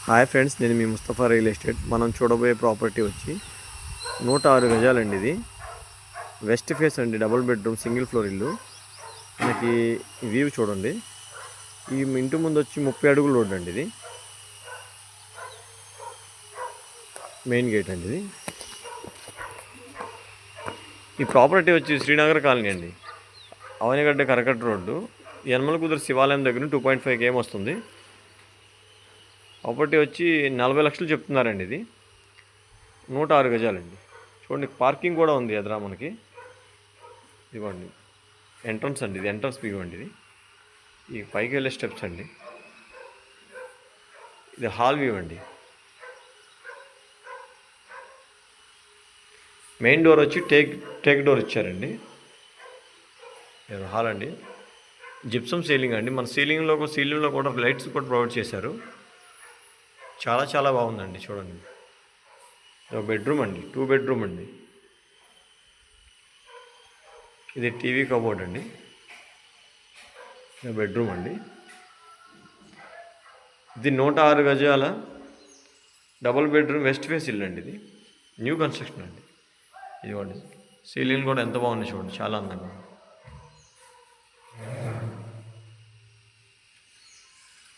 Hi friends, నేను మీ Mustafa real estate. మనం చూడబోయే ప్రాపర్టీ వచ్చి 106 గజాలండి. ఇది వెస్ట్ ఫేస్ అండి, డబుల్ బెడ్రూమ్ సింగిల్ ఫ్లోర్ ఇల్లు. మనకి వ్యూ చూడండి. ఈ ఇంటి ముందు వచ్చి 30 అడుగుల రోడ్ అండి. ఇది మెయిన్ గేట్ అండి. ఇది ఈ ప్రాపర్టీ వచ్చి శ్రీనగర్ కాలనీ అండి, అవనిగడ్డ కరకట్ట రోడ్డు, యనమల కుదురు శివాలయం దగ్గర 2.5 km వస్తుంది. ప్రాపర్టీ వచ్చి 40 లక్షలు చెప్తున్నారండి. ఇది 106 గజాలండి. చూడండి, పార్కింగ్ కూడా ఉంది ఎదురా మనకి. ఇదిగోండి ఎంట్రన్స్ అండి, ఇది ఎంట్రన్స్ వ్యూ అండి. ఇది ఈ పైకి వెళ్ళే స్టెప్స్ అండి. ఇది హాల్ వ్యూ అండి. మెయిన్ డోర్ వచ్చి టేక్ డోర్ ఇచ్చారండి. హాల్ అండి. జిప్సమ్ సీలింగ్ అండి. మన సీలింగ్లో కూడా లైట్స్ కూడా ప్రొవైడ్ చేశారు. చాలా బాగుందండి. చూడండి, బెడ్రూమ్ అండి, 2 బెడ్రూమ్ అండి. ఇది టీవీ కబోర్డ్ అండి. బెడ్రూమ్ అండి. ఇది 106 గజాల డబుల్ బెడ్రూమ్ వెస్ట్ ఫేస్ ఇల్లు అండి. ఇది న్యూ కన్స్ట్రక్షన్ అండి. ఇదిగోండి, సీలింగ్ కూడా ఎంత బాగుంది చూడండి, చాలా అందంగా.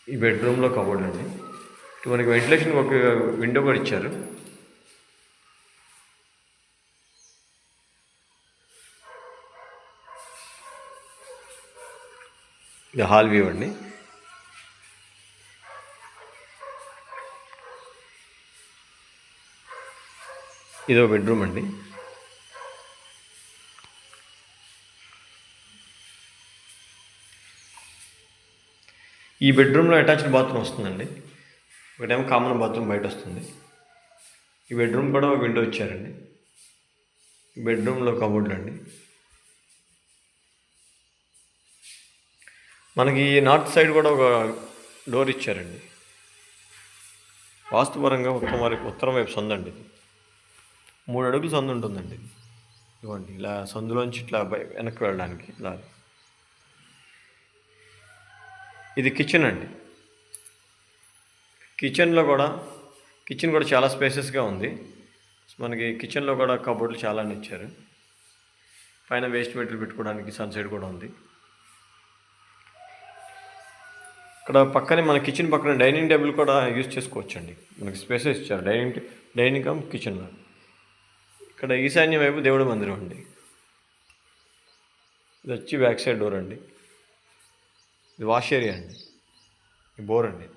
ఈ బెడ్రూమ్లో కబోర్డ్ అండి. మనకి వెంటిలేషన్ ఒక విండో కూడా ఇచ్చారు. ఇది హాల్ వ్యూ అండి. ఇదో బెడ్రూమ్ అండి. ఈ బెడ్రూమ్లో అటాచ్డ్ బాత్రూమ్ వస్తుందండి. ఒకటేమో కామన్ బాత్రూమ్ బయట వస్తుంది. ఈ బెడ్రూమ్ కూడా ఒక విండో ఇచ్చారండి. ఈ బెడ్రూమ్లో కబోర్డ్లు అండి. మనకి నార్త్ సైడ్ కూడా ఒక డోర్ ఇచ్చారండి. వాస్తుపరంగా ఉత్తరం వైపు సందు అండి. ఇది 3 అడుగులు సందు ఉంటుందండి. ఇది ఇవ్వండి, ఇలా సందులోంచి ఇట్లా వెనక్కి వెళ్ళడానికి ఇలా. ఇది కిచెన్ అండి. కిచెన్ కూడా చాలా స్పేసెస్గా ఉంది. మనకి కిచెన్లో కూడా కబోర్డ్లు చాలా ఇచ్చారు. పైన వేస్ట్ మెటీరియల్ పెట్టుకోవడానికి సన్సైడ్ కూడా ఉంది. ఇక్కడ పక్కనే మన కిచెన్ పక్కన డైనింగ్ టేబుల్ కూడా యూజ్ చేసుకోవచ్చండి. మనకి స్పేసెస్ ఇచ్చారు డైనింగ్ కమ్ కిచెన్లో. ఇక్కడ ఈశాన్య వైపు దేవుడి మందిరం అండి. ఇది వచ్చి బ్యాక్ సైడ్ డోర్ అండి. ఇది వాష్ ఏరియా అండి. ఈ బోర్ అండి.